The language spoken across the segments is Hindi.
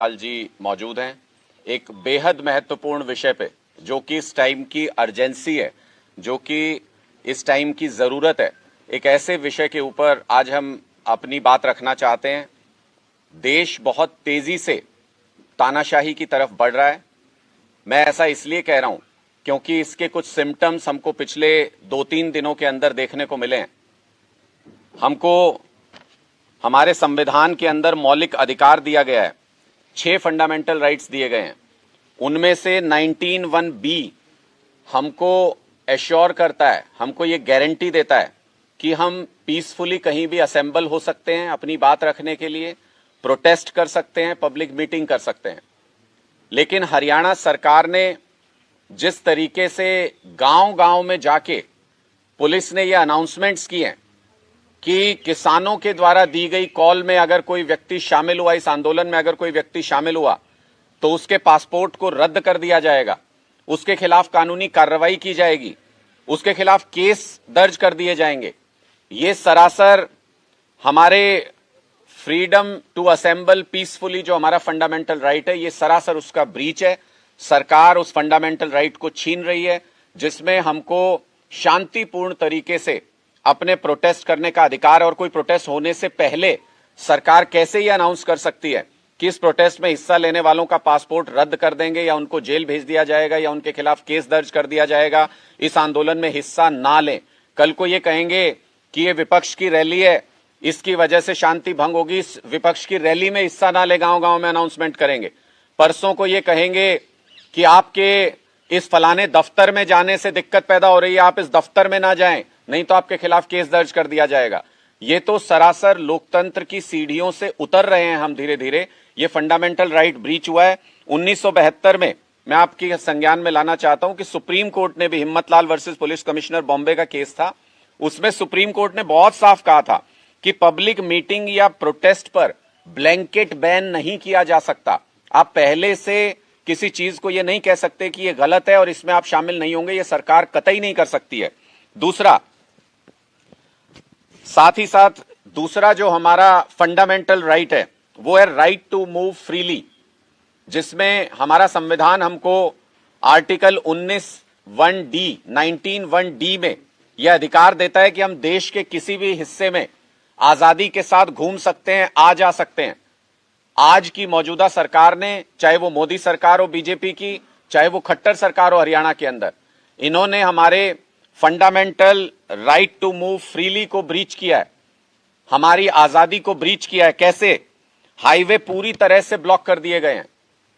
लाल जी मौजूद हैं एक बेहद महत्वपूर्ण विषय पे, जो कि इस टाइम की अर्जेंसी है, जो कि इस टाइम की जरूरत है। एक ऐसे विषय के ऊपर आज हम अपनी बात रखना चाहते हैं। देश बहुत तेजी से तानाशाही की तरफ बढ़ रहा है। मैं ऐसा इसलिए कह रहा हूं क्योंकि इसके कुछ सिम्टम्स हमको पिछले 2-3 दिनों के अंदर देखने को मिले हैं। हमको हमारे संविधान के अंदर मौलिक अधिकार दिया गया है, 6 फंडामेंटल राइट्स दिए गए हैं। उनमें से 19(1)B हमको एश्योर करता है, हमको ये गारंटी देता है कि हम पीसफुली कहीं भी असेंबल हो सकते हैं, अपनी बात रखने के लिए प्रोटेस्ट कर सकते हैं, पब्लिक मीटिंग कर सकते हैं। लेकिन हरियाणा सरकार ने जिस तरीके से गांव-गांव में जाके पुलिस ने ये अनाउंसमेंट्स किए हैं कि किसानों के द्वारा दी गई कॉल में अगर कोई व्यक्ति शामिल हुआ, इस आंदोलन में अगर कोई व्यक्ति शामिल हुआ तो उसके पासपोर्ट को रद्द कर दिया जाएगा, उसके खिलाफ कानूनी कार्रवाई की जाएगी, उसके खिलाफ केस दर्ज कर दिए जाएंगे। ये सरासर हमारे फ्रीडम टू असेंबल पीसफुली, जो हमारा फंडामेंटल राइट है, ये सरासर उसका ब्रीच है। सरकार उस फंडामेंटल राइट को छीन रही है, जिसमें हमको शांतिपूर्ण तरीके से अपने प्रोटेस्ट करने का अधिकार है। और कोई प्रोटेस्ट होने से पहले सरकार कैसे ये अनाउंस कर सकती है कि इस प्रोटेस्ट में हिस्सा लेने वालों का पासपोर्ट रद्द कर देंगे, या उनको जेल भेज दिया जाएगा, या उनके खिलाफ केस दर्ज कर दिया जाएगा, इस आंदोलन में हिस्सा ना लें। कल को ये कहेंगे कि ये विपक्ष की रैली है, इसकी वजह से शांति भंग होगी, इस विपक्ष की रैली में हिस्सा ना ले, गांव-गांव में अनाउंसमेंट करेंगे। परसों को ये कहेंगे कि आपके इस फलाने दफ्तर में जाने से दिक्कत पैदा हो रही है, आप इस दफ्तर में ना जाएं, नहीं तो आपके खिलाफ केस दर्ज कर दिया जाएगा। ये तो सरासर लोकतंत्र की सीढ़ियों से उतर रहे हैं हम धीरे धीरे। ये फंडामेंटल राइट ब्रीच हुआ है। 1972 में मैं आपके संज्ञान में लाना चाहता हूं कि सुप्रीम कोर्ट ने भी, Himmatlal versus police commissioner Bombay का केस था, उसमें सुप्रीम कोर्ट ने बहुत साफ कहा था कि पब्लिक मीटिंग या प्रोटेस्ट पर ब्लैंकेट बैन नहीं किया जा सकता। आप पहले से किसी चीज को ये नहीं कह सकते कि ये गलत है और इसमें आप शामिल नहीं होंगे, ये सरकार कतई नहीं कर सकती है। दूसरा, साथ ही साथ दूसरा जो हमारा फंडामेंटल राइट है वो है राइट टू मूव फ्रीली, जिसमें हमारा संविधान हमको आर्टिकल 19(1)D में यह अधिकार देता है कि हम देश के किसी भी हिस्से में आजादी के साथ घूम सकते हैं, आ जा सकते हैं। आज की मौजूदा सरकार ने, चाहे वो मोदी सरकार हो बीजेपी की, चाहे वो खट्टर सरकार हो हरियाणा के अंदर, इन्होंने हमारे fundamental right to move freely को ब्रीच किया है, हमारी आजादी को ब्रीच किया है। कैसे? हाईवे पूरी तरह से ब्लॉक कर दिए गए हैं,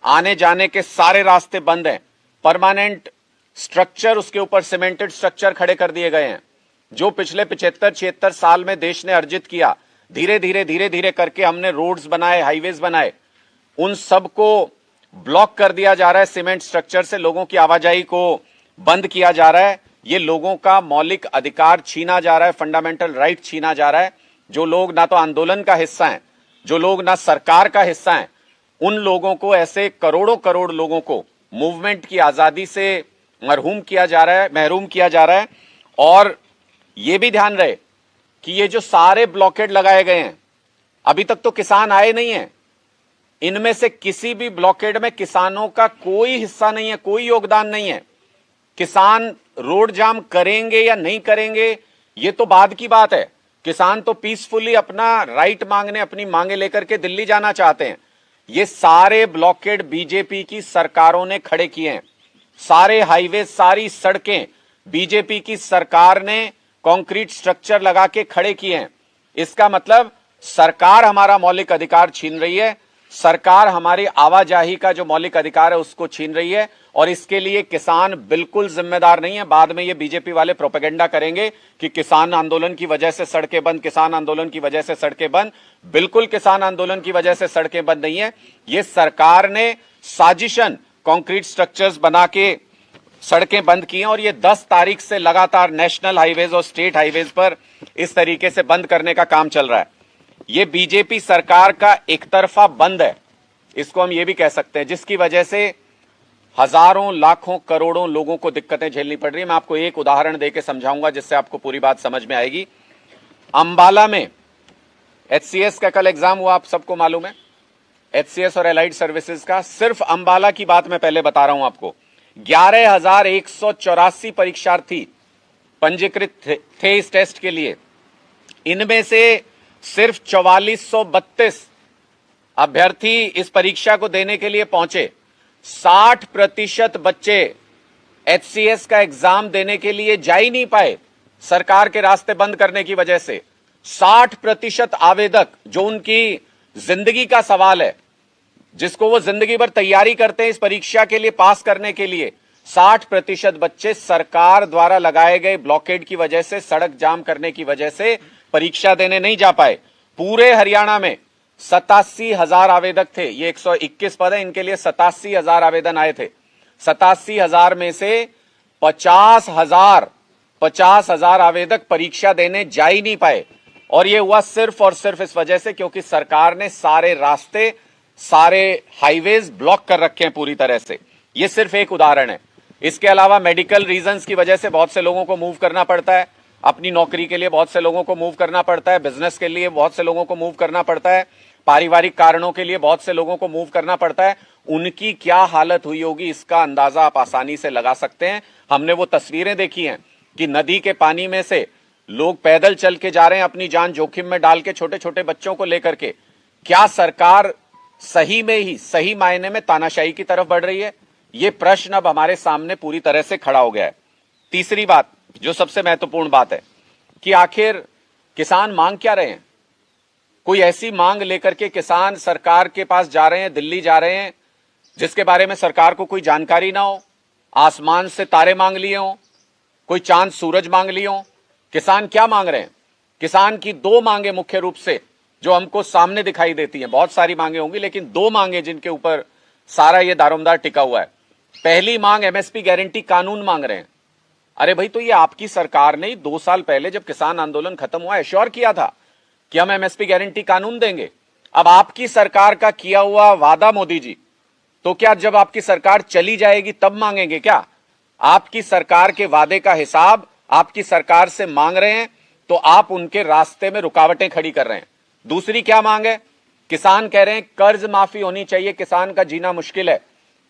आने जाने के सारे रास्ते बंद हैं, परमानेंट स्ट्रक्चर, उसके ऊपर सीमेंटेड स्ट्रक्चर खड़े कर दिए गए हैं। जो पिछले 75-76 साल में देश ने अर्जित किया, धीरे धीरे करके हमने रोड्स बनाए, हाईवेज बनाए, उन सब को ब्लॉक कर दिया जा रहा है सीमेंट स्ट्रक्चर से। लोगों की आवाजाही को बंद किया जा रहा है। ये लोगों का मौलिक अधिकार छीना जा रहा है, फंडामेंटल राइट छीना जा रहा है। जो लोग ना तो आंदोलन का हिस्सा हैं, जो लोग ना सरकार का हिस्सा हैं, उन लोगों को, ऐसे करोड़ों करोड़ लोगों को मूवमेंट की आजादी से महरूम किया जा रहा है। और ये भी ध्यान रहे कि ये जो सारे ब्लॉकेड लगाए गए हैं, अभी तक तो किसान आए नहीं है, इनमें से किसी भी ब्लॉकेड में किसानों का कोई हिस्सा नहीं है, कोई योगदान नहीं है। किसान रोड जाम करेंगे या नहीं करेंगे ये तो बाद की बात है। किसान तो पीसफुली अपना राइट मांगने, अपनी मांगे लेकर के दिल्ली जाना चाहते हैं। ये सारे ब्लॉकेड बीजेपी की सरकारों ने खड़े किए हैं। सारे हाईवे, सारी सड़कें बीजेपी की सरकार ने कंक्रीट स्ट्रक्चर लगा के खड़े किए हैं। इसका मतलब सरकार हमारा मौलिक अधिकार छीन रही है, सरकार हमारी आवाजाही का जो मौलिक अधिकार है उसको छीन रही है। और इसके लिए किसान बिल्कुल जिम्मेदार नहीं है। बाद में ये बीजेपी वाले प्रोपेगेंडा करेंगे कि किसान आंदोलन की वजह से सड़कें बंद, किसान आंदोलन की वजह से सड़कें बंद। बिल्कुल किसान आंदोलन की वजह से सड़कें बंद नहीं है। ये सरकार ने साजिशन कंक्रीट स्ट्रक्चर्स बना के सड़कें बंद की हैं, और ये 10 तारीख से लगातार नेशनल हाईवेज और स्टेट हाईवेज पर इस तरीके से बंद करने का काम चल रहा है। ये बीजेपी सरकार का एक तरफा बंद है, इसको हम ये भी कह सकते हैं, जिसकी वजह से हजारों, लाखों, करोड़ों लोगों को दिक्कतें झेलनी पड़ रही है। मैं आपको एक उदाहरण देकर समझाऊंगा जिससे आपको पूरी बात समझ में आएगी। अंबाला में HCS का कल एग्जाम हुआ, आप सबको मालूम है। एचसीएस और एलाइड सर्विसेज का। सिर्फ अंबाला की बात मैं पहले बता रहा हूं आपको, 11,184 परीक्षार्थी पंजीकृत थे इस टेस्ट के लिए। इनमें से सिर्फ 4432 अभ्यर्थी इस परीक्षा को देने के लिए पहुंचे। 60% बच्चे एचसीएस का एग्जाम देने के लिए जा ही नहीं पाए, सरकार के रास्ते बंद करने की वजह से। 60% आवेदक, जो उनकी जिंदगी का सवाल है, जिसको वो जिंदगी भर तैयारी करते हैं इस परीक्षा के लिए, पास करने के लिए, 60% बच्चे सरकार द्वारा लगाए गए ब्लॉकेड की वजह से, सड़क जाम करने की वजह से परीक्षा देने नहीं जा पाए। पूरे हरियाणा में 87,000 आवेदक थे। ये 121 पद है, इनके लिए 87,000 आवेदन आए थे। 87,000 में से 50,000 आवेदक परीक्षा देने जा ही नहीं पाए। और ये हुआ सिर्फ और सिर्फ इस वजह से क्योंकि सरकार ने सारे रास्ते, सारे हाईवेज ब्लॉक कर रखे हैं पूरी तरह से। ये सिर्फ एक उदाहरण है। इसके अलावा मेडिकल रीजंस की वजह से बहुत से लोगों को मूव करना पड़ता है, अपनी नौकरी के लिए बहुत से लोगों को मूव करना पड़ता है, बिजनेस के लिए बहुत से लोगों को मूव करना पड़ता है, पारिवारिक कारणों के लिए बहुत से लोगों को मूव करना पड़ता है। उनकी क्या हालत हुई होगी इसका अंदाजा आप आसानी से लगा सकते हैं। हमने वो तस्वीरें देखी हैं कि नदी के पानी में से लोग पैदल चल के जा रहे हैं, अपनी जान जोखिम में डाल के, छोटे छोटे बच्चों को लेकर के। क्या सरकार सही में ही, सही मायने में तानाशाही की तरफ बढ़ रही है? ये प्रश्न अब हमारे सामने पूरी तरह से खड़ा हो गया है। तीसरी बात, जो सबसे महत्वपूर्ण बात है, कि आखिर किसान मांग क्या रहे हैं? कोई ऐसी मांग लेकर के किसान सरकार के पास जा रहे हैं, दिल्ली जा रहे हैं, जिसके बारे में सरकार को कोई जानकारी ना हो? आसमान से तारे मांग लिए हों, कोई चांद सूरज मांग लिए हों? किसान क्या मांग रहे हैं? किसान की दो मांगे मुख्य रूप से जो हमको सामने दिखाई देती हैं। बहुत सारी मांगे होंगी, लेकिन दो मांगे जिनके ऊपर सारा ये दारोमदार टिका हुआ है। पहली मांग एमएसपी गारंटी कानून मांग रहे हैं। अरे भाई, तो ये आपकी सरकार ने 2 साल पहले जब किसान आंदोलन खत्म हुआ एश्योर किया था कि हम एमएसपी गारंटी कानून देंगे। अब आपकी सरकार का किया हुआ वादा, मोदी जी, तो क्या जब आपकी सरकार चली जाएगी तब मांगेंगे क्या? आपकी सरकार के वादे का हिसाब आपकी सरकार से मांग रहे हैं, तो आप उनके रास्ते में रुकावटें खड़ी कर रहे हैं। दूसरी क्या मांग है? किसान कह रहे हैं कर्ज माफी होनी चाहिए, किसान का जीना मुश्किल है,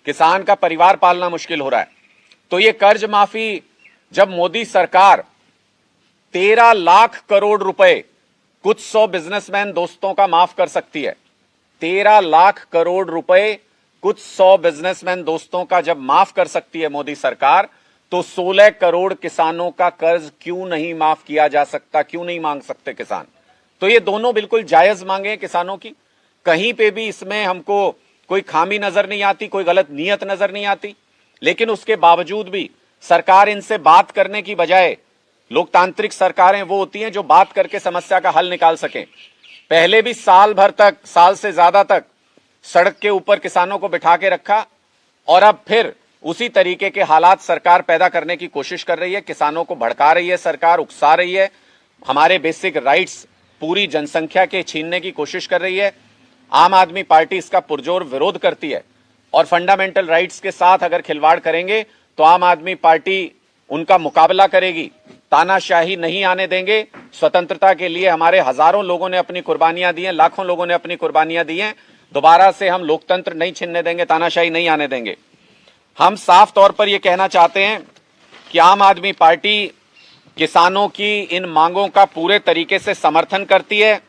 किसान का परिवार पालना मुश्किल हो रहा है। तो ये कर्ज माफी जब मोदी सरकार 13 लाख करोड़ रुपए कुछ 100 बिजनेसमैन दोस्तों का माफ कर सकती है, 13 लाख करोड़ रुपए कुछ 100 बिजनेसमैन दोस्तों का जब माफ कर सकती है मोदी सरकार, तो 16 करोड़ किसानों का कर्ज क्यों नहीं माफ किया जा सकता? क्यों नहीं मांग सकते किसान? तो ये दोनों बिल्कुल जायज मांगे हैं किसानों की। कहीं पे भी इसमें हमको कोई खामी नजर नहीं आती, कोई गलत नियत नजर नहीं आती। लेकिन उसके बावजूद भी सरकार इनसे बात करने की बजाय, लोकतांत्रिक सरकारें वो होती हैं जो बात करके समस्या का हल निकाल सकें। पहले भी साल भर तक, साल से ज्यादा तक सड़क के ऊपर किसानों को बिठा के रखा, और अब फिर उसी तरीके के हालात सरकार पैदा करने की कोशिश कर रही है। किसानों को भड़का रही है सरकार, उकसा रही है, हमारे बेसिक राइट्स पूरी जनसंख्या के छीनने की कोशिश कर रही है। आम आदमी पार्टी इसका पुरजोर विरोध करती है, और फंडामेंटल राइट्स के साथ अगर खिलवाड़ करेंगे तो आम आदमी पार्टी उनका मुकाबला करेगी। तानाशाही नहीं आने देंगे। स्वतंत्रता के लिए हमारे हजारों लोगों ने अपनी कुर्बानियां दी हैं, लाखों लोगों ने अपनी कुर्बानियां दी हैं। दोबारा से हम लोकतंत्र नहीं छीनने देंगे, तानाशाही नहीं आने देंगे। हम साफ तौर पर यह कहना चाहते हैं कि आम आदमी पार्टी किसानों की इन मांगों का पूरे तरीके से समर्थन करती है।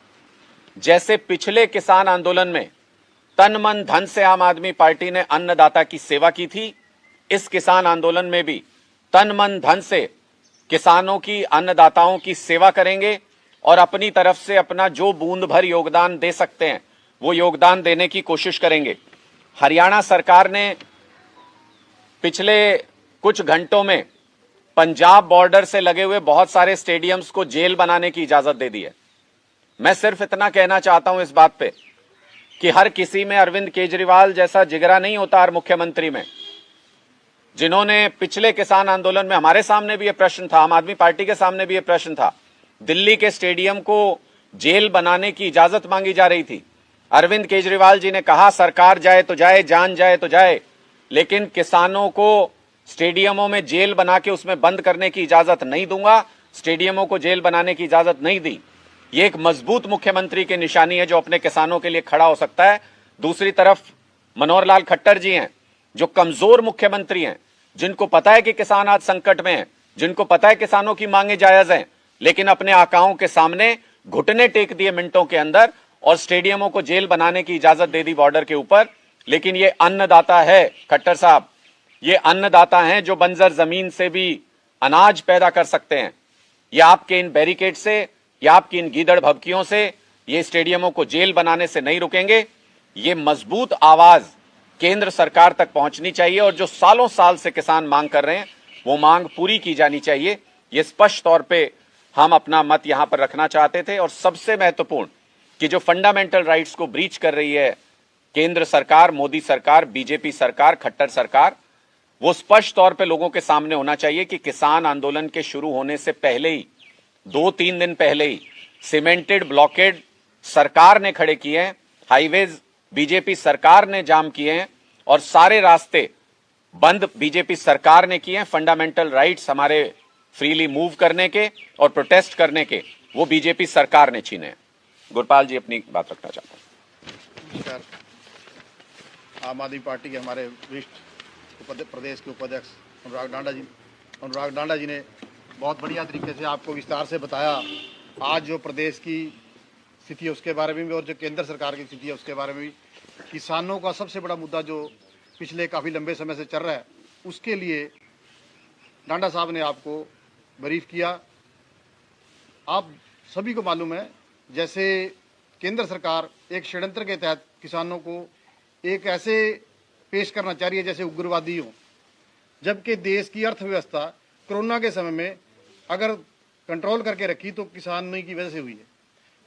जैसे पिछले किसान आंदोलन में तन मन धन से आम आदमी पार्टी ने अन्नदाता की सेवा की थी, इस किसान आंदोलन में भी तन मन धन से किसानों की, अन्नदाताओं की सेवा करेंगे, और अपनी तरफ से अपना जो बूंद भर योगदान दे सकते हैं वो योगदान देने की कोशिश करेंगे। हरियाणा सरकार ने पिछले कुछ घंटों में पंजाब बॉर्डर से लगे हुए बहुत सारे स्टेडियम्स को जेल बनाने की इजाजत दे दी है। मैं सिर्फ इतना कहना चाहता हूं इस बात पे कि हर किसी में अरविंद केजरीवाल जैसा जिगरा नहीं होता, हर मुख्यमंत्री में, जिन्होंने पिछले किसान आंदोलन में, हमारे सामने भी यह प्रश्न था, आम आदमी पार्टी के सामने भी यह प्रश्न था, दिल्ली के स्टेडियम को जेल बनाने की इजाजत मांगी जा रही थी। अरविंद केजरीवाल जी ने कहा सरकार जाए तो जाए, जान जाए तो जाए, लेकिन किसानों को स्टेडियमों में जेल बना के उसमें बंद करने की इजाजत नहीं दूंगा, स्टेडियमों को जेल बनाने की इजाजत नहीं दी। ये एक मजबूत मुख्यमंत्री की निशानी है जो अपने किसानों के लिए खड़ा हो सकता है। दूसरी तरफ मनोहर लाल खट्टर जी हैं, जो कमजोर मुख्यमंत्री हैं, जिनको पता है कि किसान आज संकट में हैं, जिनको पता है किसानों की मांगे जायज हैं, लेकिन अपने आकाओं के सामने घुटने टेक दिए मिनटों के अंदर और स्टेडियमों को जेल बनाने की इजाजत दे दी बॉर्डर के ऊपर। लेकिन ये अन्नदाता है खट्टर साहब, ये अन्नदाता हैं जो बंजर जमीन से भी अनाज पैदा कर सकते हैं। ये आपके इन बैरिकेड से या आपकी इन गीदड़ भभकियों से, ये स्टेडियमों को जेल बनाने से नहीं रुकेंगे। ये मजबूत आवाज केंद्र सरकार तक पहुंचनी चाहिए और जो सालों साल से किसान मांग कर रहे हैं वो मांग पूरी की जानी चाहिए। ये स्पष्ट तौर पे हम अपना मत यहां पर रखना चाहते थे। और सबसे महत्वपूर्ण कि जो फंडामेंटल राइट्स को ब्रीच कर रही है केंद्र सरकार, मोदी सरकार, बीजेपी सरकार, खट्टर सरकार, वो स्पष्ट तौर पे लोगों के सामने होना चाहिए कि किसान आंदोलन के शुरू होने से पहले ही, 2-3 दिन पहले ही सीमेंटेड ब्लॉकेड सरकार ने खड़े किए हैं, हाईवेज बीजेपी सरकार ने जाम किए हैं और सारे रास्ते बंद बीजेपी सरकार ने किए हैं। फंडामेंटल राइट्स हमारे फ्रीली मूव करने के और प्रोटेस्ट करने के वो बीजेपी सरकार ने छीने हैं। गुरपाल जी अपनी बात रखना चाहते हैं। नमस्कार। आम आदमी पार्टी के हमारे वरिष्ठ प्रदेश के उपाध्यक्ष अनुराग डांडा जी ने बहुत बढ़िया तरीके से आपको विस्तार से बताया आज जो प्रदेश की स्थिति है उसके बारे में भी और जो केंद्र सरकार की स्थिति है उसके बारे में भी। किसानों का सबसे बड़ा मुद्दा जो पिछले काफ़ी लंबे समय से चल रहा है उसके लिए डांडा साहब ने आपको ब्रीफ किया। आप सभी को मालूम है जैसे केंद्र सरकार एक षड्यंत्र के तहत किसानों को एक ऐसे पेश करना चाह रही है जैसे उग्रवादी हो, जबकि देश की अर्थव्यवस्था कोरोना के समय में अगर कंट्रोल करके रखी तो किसानों की वजह से हुई है।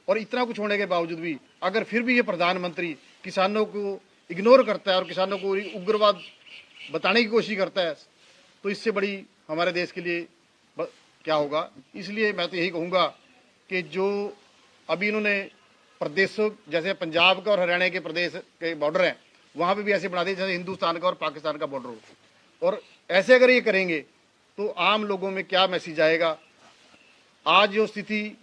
और इतना कुछ होने के बावजूद भी अगर फिर भी ये प्रधानमंत्री किसानों को इग्नोर करता है और किसानों को उग्रवाद बताने की कोशिश करता है तो इससे बड़ी हमारे देश के लिए क्या होगा। इसलिए मैं तो यही कहूँगा कि जो अभी इन्होंने प्रदेशों जैसे पंजाब का और हरियाणा के प्रदेश के बॉर्डर हैं वहाँ पे भी ऐसे बना दिए जैसे हिंदुस्तान का और पाकिस्तान का बॉर्डर हो। और ऐसे अगर ये करेंगे तो आम लोगों में क्या मैसेज आएगा। आज जो स्थिति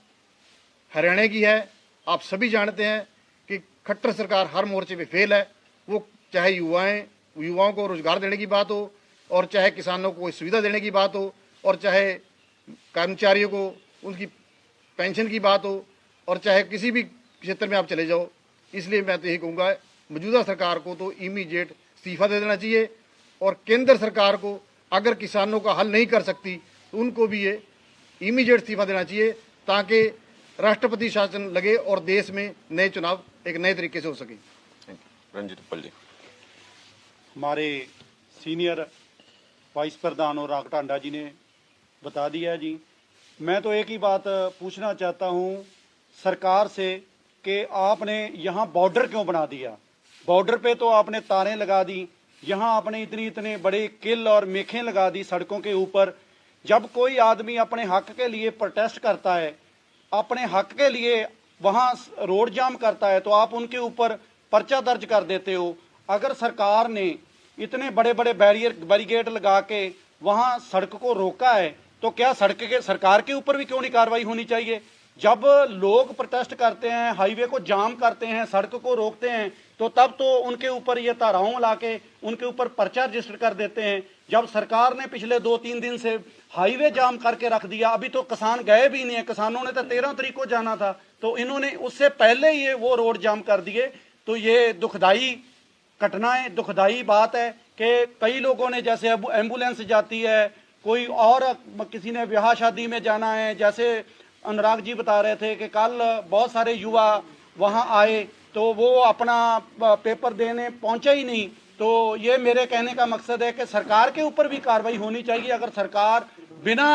हरियाणा की है आप सभी जानते हैं कि खट्टर सरकार हर मोर्चे पे फेल है। वो चाहे युवाओं को रोजगार देने की बात हो और चाहे किसानों को कोई सुविधा देने की बात हो और चाहे कर्मचारियों को उनकी पेंशन की बात हो और चाहे किसी भी क्षेत्र में आप चले जाओ। इसलिए मैं तो यही कहूँगा मौजूदा सरकार को तो इमीडिएट इस्तीफा दे देना चाहिए और केंद्र सरकार को अगर किसानों का हल नहीं कर सकती तो उनको भी ये इमीडिएट इस्तीफा देना चाहिए ताकि राष्ट्रपति शासन लगे और देश में नए चुनाव एक नए तरीके से हो सके। रंजीत उपल जी। हमारे सीनियर वाइस प्रधान और अनुराग डांडा जी ने बता दिया जी। मैं तो एक ही बात पूछना चाहता हूँ सरकार से कि आपने यहाँ बॉर्डर क्यों बना दिया। बॉर्डर पे तो आपने तारें लगा दी, यहाँ आपने इतने बड़े किल और मेखें लगा दी सड़कों के ऊपर। जब कोई आदमी अपने हक के लिए प्रोटेस्ट करता है, अपने हक के लिए वहाँ रोड जाम करता है तो आप उनके ऊपर पर्चा दर्ज कर देते हो। अगर सरकार ने इतने बड़े बड़े बैरिकेड लगा के वहाँ सड़क को रोका है तो क्या सरकार के ऊपर भी क्यों नहीं कार्रवाई होनी चाहिए। जब लोग प्रोटेस्ट करते हैं, हाईवे को जाम करते हैं, सड़क को रोकते हैं तो तब तो उनके ऊपर ये धाराओं ला के उनके ऊपर पर्चा रजिस्टर कर देते हैं। जब सरकार ने पिछले 2-3 दिन से हाईवे जाम करके रख दिया, अभी तो किसान गए भी नहीं है, किसानों ने तो 13 तारीख को जाना था तो इन्होंने उससे पहले ये वो रोड जाम कर दिए। तो ये दुखदाई घटनाएं, दुखदाई बात है कि कई लोगों ने जैसे अब एम्बुलेंस जाती है, कोई और किसी ने ब्याह शादी में जाना है, जैसे अनुराग जी बता रहे थे कि कल बहुत सारे युवा वहां आए तो वो अपना पेपर देने पहुंचे ही नहीं। तो ये मेरे कहने का मकसद है कि सरकार के ऊपर भी कार्रवाई होनी चाहिए। अगर सरकार बिना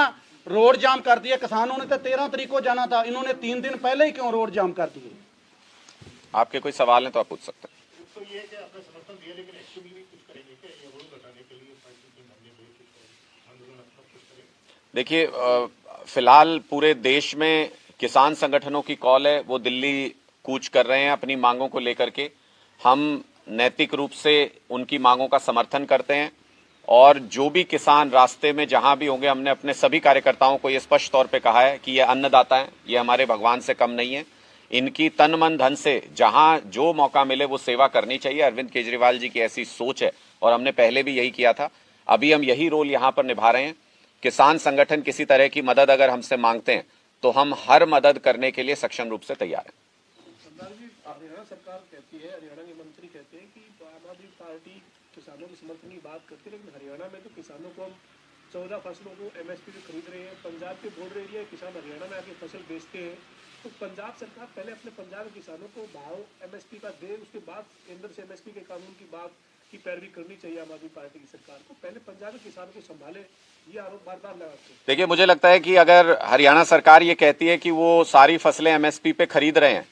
रोड जाम कर दिए, किसानों ने तो 13 तारीख को जाना था, इन्होंने 3 दिन पहले ही क्यों रोड जाम कर दिए। आपके कोई सवाल है तो आप पूछ सकते हैं। तो ये कि आपने समर्थन दिया लेकिन एक्चुअली भी कुछ करेंगे क्या ये रोड घटाने के लिए आंदोलन अपना कुछ करेंगे। देखिए फिलहाल पूरे देश में किसान संगठनों की कॉल है, वो दिल्ली कूच कर रहे हैं अपनी मांगों को लेकर के। हम नैतिक रूप से उनकी मांगों का समर्थन करते हैं और जो भी किसान रास्ते में जहां भी होंगे, हमने अपने सभी कार्यकर्ताओं को ये स्पष्ट तौर पे कहा है कि ये अन्नदाता हैं, ये हमारे भगवान से कम नहीं है। इनकी तन मन धन से जहां जो मौका मिले वो सेवा करनी चाहिए। अरविंद केजरीवाल जी की ऐसी सोच है और हमने पहले भी यही किया था, अभी हम यही रोल यहां पर निभा रहे हैं। किसान संगठन किसी तरह की मदद अगर हमसे मांगते हैं तो हम हर मदद करने के लिए सक्षम रूप से तैयार हैं। सरदार जी, हरियाणा सरकार कहती है, हरियाणा के मंत्री कहते हैं कि आम आदमी पार्टी किसानों के समर्थन की बात करती है, लेकिन हरियाणा में तो किसानों को हम 14 फसलों को MSP पे खरीद रहे हैं। पंजाब के बॉर्डर एरिया किसान हरियाणा में आके फसल बेचते हैं, तो पंजाब सरकार पहले अपने पंजाब के किसानों को भाव MSP का दे, उसके बाद केंद्र से MSP के कानून की बात की पैरवी करनी चाहिए आम आदमी पार्टी की सरकार को। पहले पंजाब के किसानों को संभाले, ये आरोप बार बार लगाते हैं। देखिए, मुझे लगता है कि अगर हरियाणा सरकार ये कहती है कि वो सारी फसलें MSP पे खरीद रहे हैं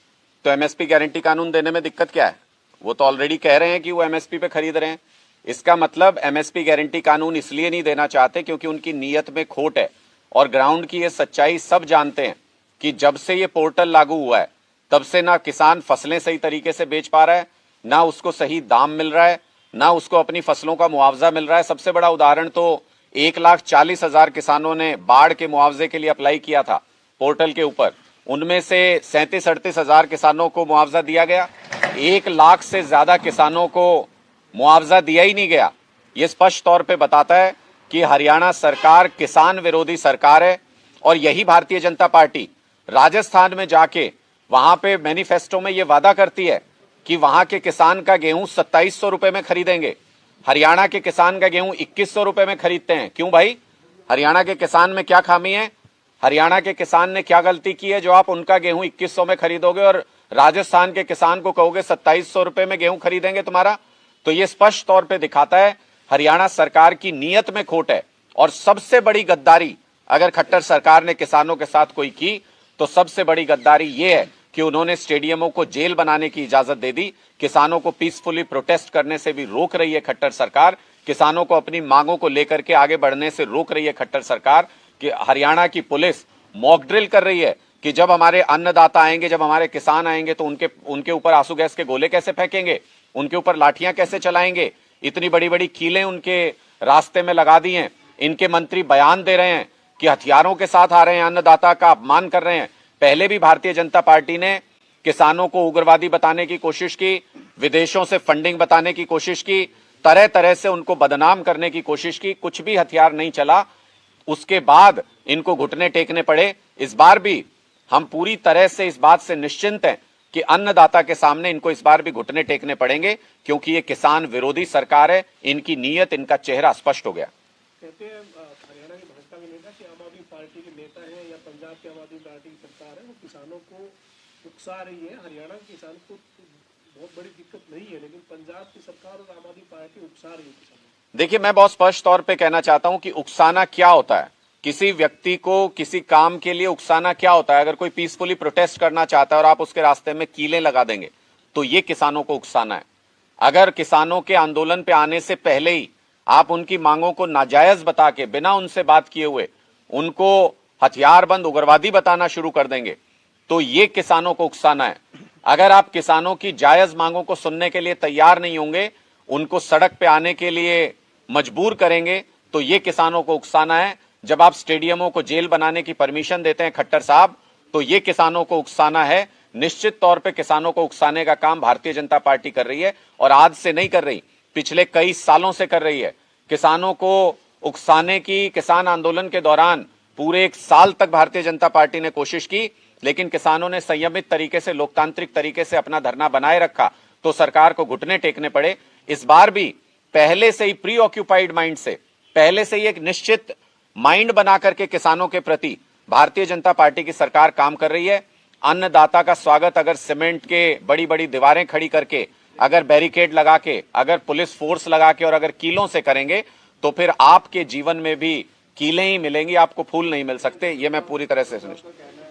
तो MSP गारंटी कानून देने में दिक्कत क्या है? वो तो ऑलरेडी कह रहे हैं कि वो MSP पे खरीद रहे हैं। इसका मतलब MSP गारंटी कानून इसलिए नहीं देना चाहते क्योंकि उनकी नीयत में खोट है। और ग्राउंड की ये सच्चाई सब जानते हैं कि जब से ये पोर्टल लागू हुआ है तब से ना किसान फसलें सही तरीके से बेच पा रहा है, ना उसको सही दाम मिल रहा है, ना उसको अपनी फसलों का मुआवजा मिल रहा है। सबसे बड़ा उदाहरण तो 1,40,000 किसानों ने बाढ़ के मुआवजे के लिए अप्लाई किया था पोर्टल के ऊपर, उनमें से 37-38,000 किसानों को मुआवजा दिया गया। 1 लाख से ज्यादा किसानों को मुआवजा दिया ही नहीं गया। ये स्पष्ट तौर पे बताता है कि हरियाणा सरकार किसान विरोधी सरकार है। और यही भारतीय जनता पार्टी राजस्थान में जाके वहां पे मैनिफेस्टो में ये वादा करती है कि वहां के किसान का गेहूं 2700 रुपए में खरीदेंगे। हरियाणा के किसान का गेहूं 2100 रुपए में खरीदते हैं। क्यों भाई? हरियाणा के किसान में क्या खामी है? हरियाणा के किसान ने क्या गलती की है जो आप उनका गेहूं 2100 में खरीदोगे और राजस्थान के किसान को कहोगे 2700 रुपए में गेहूं खरीदेंगे तुम्हारा? तो ये स्पष्ट तौर पे दिखाता है हरियाणा सरकार की नीयत में खोट है। और सबसे बड़ी गद्दारी अगर खट्टर सरकार ने किसानों के साथ कोई की तो सबसे बड़ी गद्दारी ये है कि उन्होंने स्टेडियमों को जेल बनाने की इजाजत दे दी। किसानों को पीसफुली प्रोटेस्ट करने से भी रोक रही है खट्टर सरकार। किसानों को अपनी मांगों को लेकर के आगे बढ़ने से रोक रही है खट्टर सरकार। कि हरियाणा की पुलिस मॉक ड्रिल कर रही है कि जब हमारे अन्नदाता आएंगे, जब हमारे किसान आएंगे तो उनके ऊपर आंसू गैस के गोले कैसे फेंकेंगे, उनके ऊपर लाठियां कैसे चलाएंगे। इतनी बड़ी बड़ी कीलें उनके रास्ते में लगा दी हैं। इनके मंत्री बयान दे रहे हैं कि हथियारों के साथ आ रहे हैं, अन्नदाता का अपमान कर रहे हैं। पहले भी भारतीय जनता पार्टी ने किसानों को उग्रवादी बताने की कोशिश की, विदेशों से फंडिंग बताने की कोशिश की, तरह तरह से उनको बदनाम करने की कोशिश की। कुछ भी हथियार नहीं चला। उसके बाद इनको घुटने टेकने पड़े। इस बार भी हम पूरी तरह से इस बात से निश्चिंत हैं कि अन्नदाता के सामने इनको इस बार भी घुटने टेकने पड़ेंगे क्योंकि ये किसान विरोधी सरकार है। इनकी नीयत, इनका चेहरा स्पष्ट हो गया। कहते हैं हरियाणा के भाजपा के नेता कि आम आदमी पार्टी के नेता हैं या पंजाब के आम आदमी पार्टी की सरकार है, वो किसानों को उकसा रही है। हरियाणा के किसान को बहुत बड़ी दिक्कत नहीं है, लेकिन पंजाब की सरकार और आम आदमी पार्टी उकसा रही है किसानों। देखिए, मैं बहुत स्पष्ट तौर पे कहना चाहता हूं कि उकसाना क्या होता है। किसी व्यक्ति को किसी काम के लिए उकसाना क्या होता है? अगर कोई पीसफुली प्रोटेस्ट करना चाहता है और आप उसके रास्ते में कीलें लगा देंगे तो ये किसानों को उकसाना है। अगर किसानों के आंदोलन पे आने से पहले ही आप उनकी मांगों को नाजायज बता के, बिना उनसे बात किए हुए उनको हथियारबंद उग्रवादी बताना शुरू कर देंगे तो ये किसानों को उकसाना है। अगर आप किसानों की जायज मांगों को सुनने के लिए तैयार नहीं होंगे, उनको सड़क पे आने के लिए मजबूर करेंगे तो ये किसानों को उकसाना है। जब आप स्टेडियमों को जेल बनाने की परमिशन देते हैं खट्टर साहब, तो ये किसानों को उकसाना है। निश्चित तौर पे किसानों को उकसाने का काम भारतीय जनता पार्टी कर रही है और आज से नहीं कर रही, पिछले कई सालों से कर रही है। किसानों को उकसाने की किसान आंदोलन के दौरान पूरे 1 साल तक भारतीय जनता पार्टी ने कोशिश की, लेकिन किसानों ने संयमित तरीके से, लोकतांत्रिक तरीके से अपना धरना बनाए रखा तो सरकार को घुटने टेकने पड़े। इस बार भी पहले से ही प्री ऑक्यूपाइड माइंड से, पहले से ही एक निश्चित माइंड बना करके किसानों के प्रति भारतीय जनता पार्टी की सरकार काम कर रही है। अन्नदाता का स्वागत अगर सीमेंट के बड़ी बड़ी दीवारें खड़ी करके, अगर बैरिकेड लगा के, अगर पुलिस फोर्स लगा के और अगर कीलों से करेंगे तो फिर आपके जीवन में भी कीलें ही मिलेंगी, आपको फूल नहीं मिल सकते। ये मैं पूरी तरह से सुनिश्चित